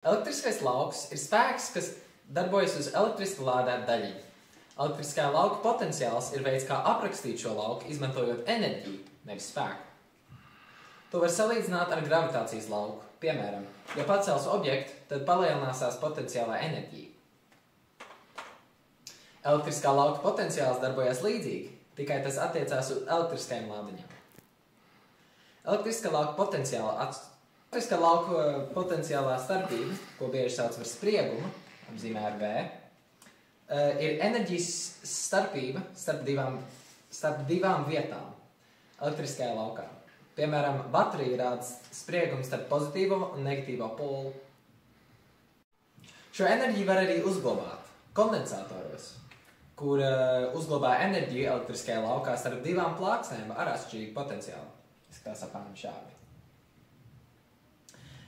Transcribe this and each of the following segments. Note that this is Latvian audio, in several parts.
Elektriskais lauks ir spēks, kas darbojas uz elektriski lādētu daļiņu. Elektriskā lauka potenciāls ir veids, kā aprakstīt šo lauku, izmantojot enerģiju, nevis spēku. To var salīdzināt ar gravitācijas lauku. Piemēram, ja pacels objektu, tad palielināsies potenciālā enerģija. Elektriskā lauka potenciāls darbojas līdzīgi, tikai tas attiecās uz elektriskajām lādiņām. Elektriskā lauka potenciālā starpība, ko bieži sauc par spriegumu, apzīmē ar V, ir enerģijas starpība starp divām vietām elektriskajā laukā. Piemēram, baterija rāda spriegumu starp pozitīvo un negatīvo polu. Šo enerģiju var arī uzglabāt kondensatoros, kur uzglabā enerģiju elektriskajā laukā starp divām plāksnēm ar atšķirīgu potenciālu. Izskatās apmēram šādi.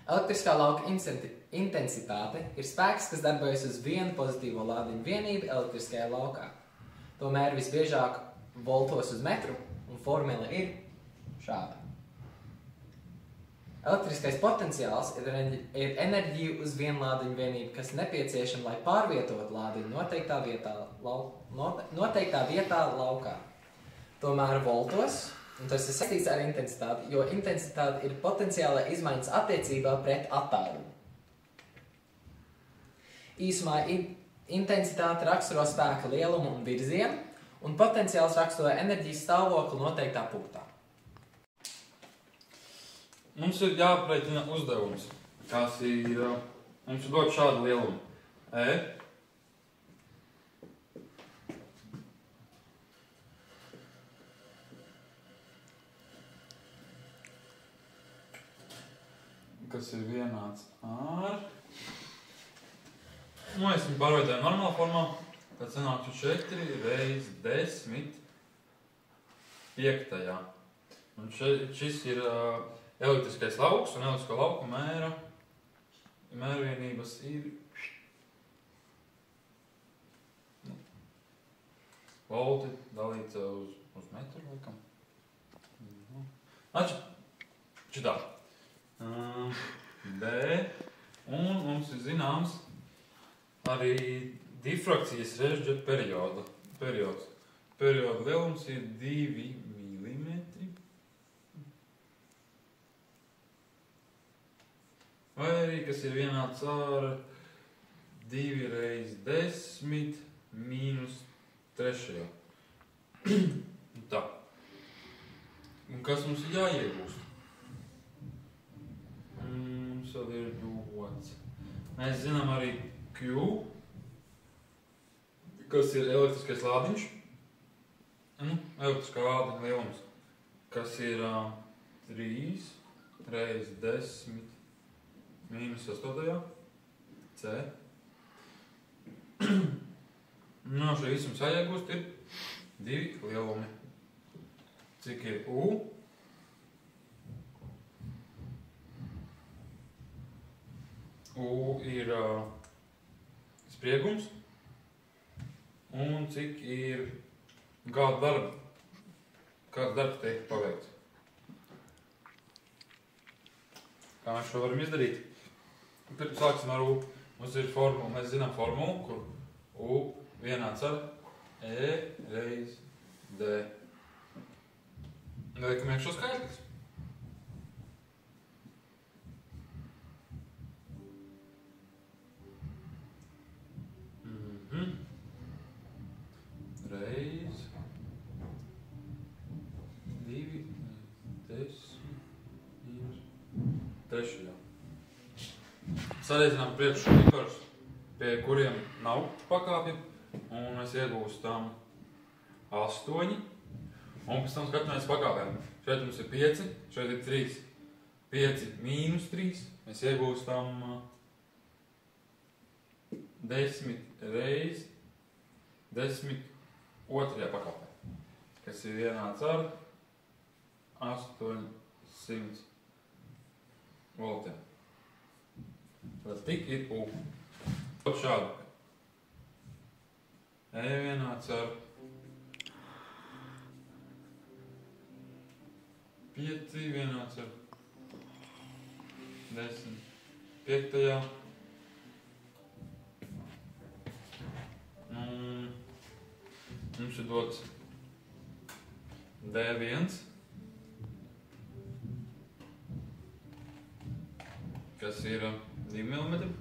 Elektriskā lauka intensitāte ir spēks, kas darbojas uz vienu pozitīvo lādiņu vienību elektriskajā laukā. Tomēr visbiežāk voltos uz metru, un formula ir šāda. Elektriskais potenciāls ir enerģija uz vienu lādiņu vienību, kas nepieciešama, lai pārvietotu lādiņu noteiktā vietā laukā. Tomēr voltos, un tas ir saistīts ar intensitāti, jo intensitāte ir potenciāla izmaiņas attiecībā pret attālumu. Īsumā intensitāte raksturo spēka lielumu un virzienu, un potenciāls raksturo enerģijas stāvokli noteiktā punktā. Mums ir jāaprēķina uzdevums, kas ir, mums ir dot šādu lielumu. Kas ir vienāds ar... es viņu pārveidoju normālā formā, tad sanāktu 4 reiz 10 5. Un šis ir elektriskais lauks, un elektrisko lauku mērvienības ir volti dalīts uz metru, laikam. Šitā. D, un mums ir zināms arī difrakcijas režģeta periods. Perioda lielums ir 2 milimetri. Vai arī, kas ir vienāds ar 2 reiz 10 mīnus 3. Tā. Un kas mums ir jāiegūst? Mums vēl ir dots. Mēs zinām arī Q, kas ir elektriskais lādiņš. Elektriskā lādiņa lielums, kas ir 3 reiz 10 mīnus 8. C. No šī visums jāiegūst ir 2 lielumi. Cik ir U? U ir spriegums. Un cik ir kāds darbs tiek paveikts. Kā mēs šo varam izdarīt? Sāksim ar U. Mums ir formula, mēs zinām formulu, kur U vienāds ar E reiz D. Liekam iekšā skaitlis. Reiz 2, 10, mīnus 3. Sareizinām priekšu ciparus, pie kuriem nav pakāpju, un mēs iegūstam 8, un pēc tam skatāmies pakāpēm. Šeit mums ir 5, šeit ir 3. 5 mīnus 3, mēs iegūstam 10 reiz 10 2. pakāpē, kas ir vienāds ar 800 voltiem. Tad tik ir U. Šādu. E vienāds ar 5 vienāds ar 10 5. mums ir dots D1, kas ir 2 mm.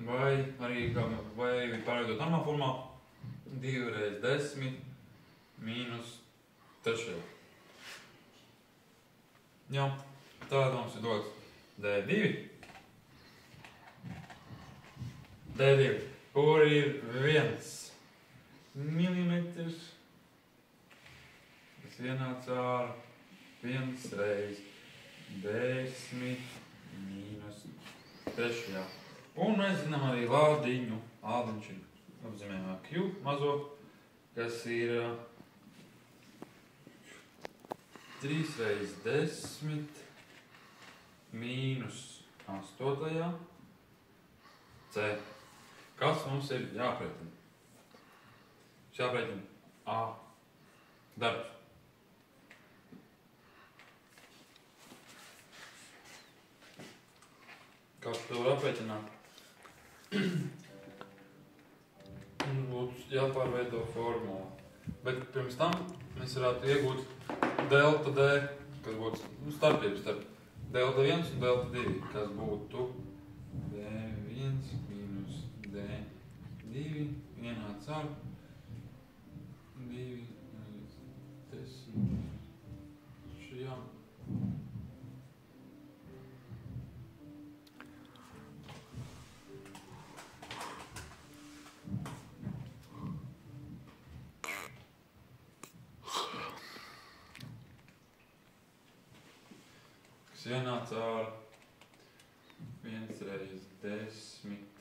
Vai arī pārveidot normālā formā 2 reiz 10 mīnus 3. Jā, tāda mums ir dots D2. D2, kur ir 1 milimetrs, kas vienāds ar 1 reiz 10 mīnus 3. Un mēs zinām arī lādiņu. Lādiņš ir apzīmējumā Q mazo, kas ir 3 reiz 10 mīnus 8. C. Kas mums ir jāprēķina? Jāprēķina A. Darbs. Kā to var aprēķināt? Būtu jāpārveido formula. Bet pirms tam mēs varētu iegūt delta D, kas būtu starpības starp delta 1 un delta 2, kas būtu D1 mīnus D2 vienāds ar 2 līdz 10 šajām. Vienāds ar 1 reiz 10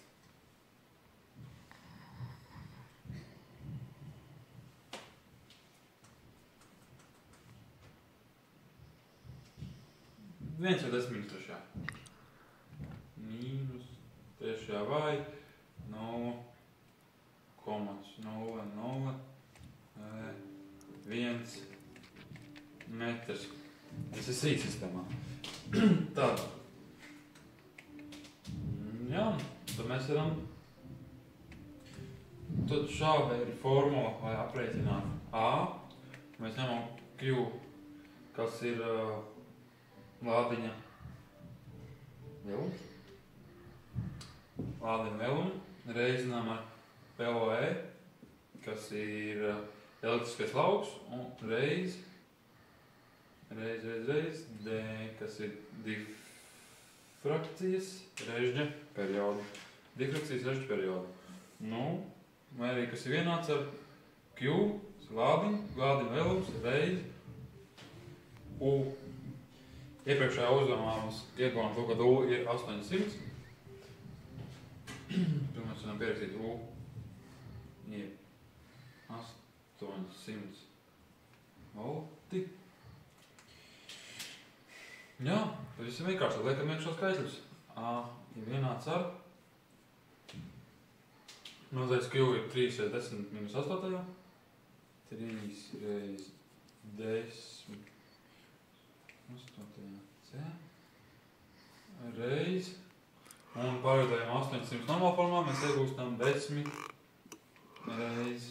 1 vai 10 mīnus 3. Mīnus 3 vai 0,001 metrs. Tas ir sīk sistēmā. Tāda. Jā, tad mēs varam tad šāda ir formula, lai aprēķinātu A. Mēs ņemam Q, kas ir lādiņa velums. Lādiņa velums reizinām ar POE, kas ir elektriskais lauks, un reiz, D, kas ir difrakcijas režģa periodu. Difrakcijas režģa periodu. Nu, vai arī, kas ir vienāds ar Q, lādiņa velums, reiz U. Iepriekšējā uzdevumā mums ieguvām to, ka U ir 800. Tad mēs varam pierakstīt U ir 800 volti. Jā, tad viss ir vienkārši. Liekam iekšā skaitļus. A ir vienāds ar. Mazais Q ir 3 reiz 10 minus 8. 3 reiz 10 8. C. Reiz. Un pārveidojam 800 normālā formā. Mēs iegūstam 10 reiz.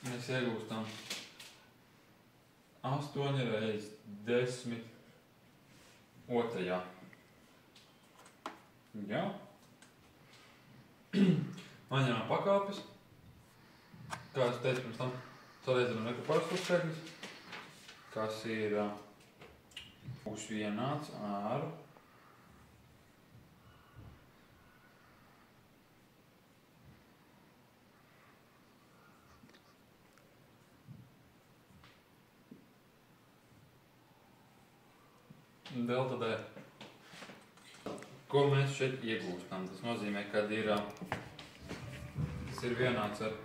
Mēs iegūstam 8 reiz 10 otrajā. Jā. Maņemam pakāpes. Kā es teicu pirms tam, salīdzinām nekā parastos skaitļus, kas ir būs vienāds ar delta D. Ko mēs šeit iegūstam? Tas nozīmē, ka tas ir vienāds ar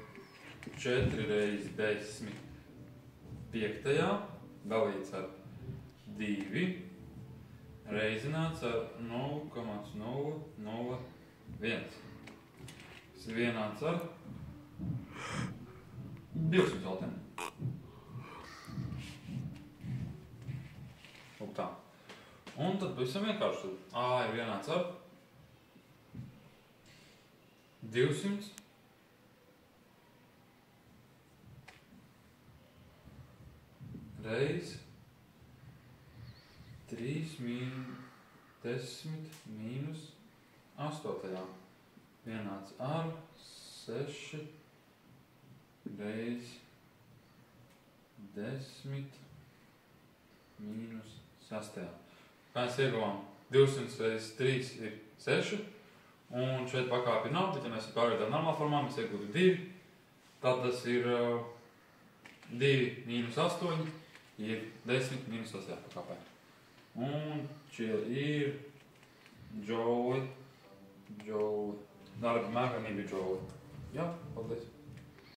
4 reiz 10 5. dalīts ar 2 reizināts ar 0,001. Tas ir vienāds ar 200 voltiem. Lūk tā. Un Un tad pavisam vienkārši. A ir vienāds ar 200 reiz 3 10 mīnus 8. Vienāds ar 6 reiz 10 mīnus 6. Kā mēs ieguvām 200 reiz 3 ir 6. Un šeit pakāpi nav, bet ja mēs pārvietām normālā formā, mēs iegūtu 2. Tad tas ir 2 mīnus 8 ir 10 mīnus 8 pakāpē. Un šie ir džouli. Darba mērenība džouli. Jā, paldies.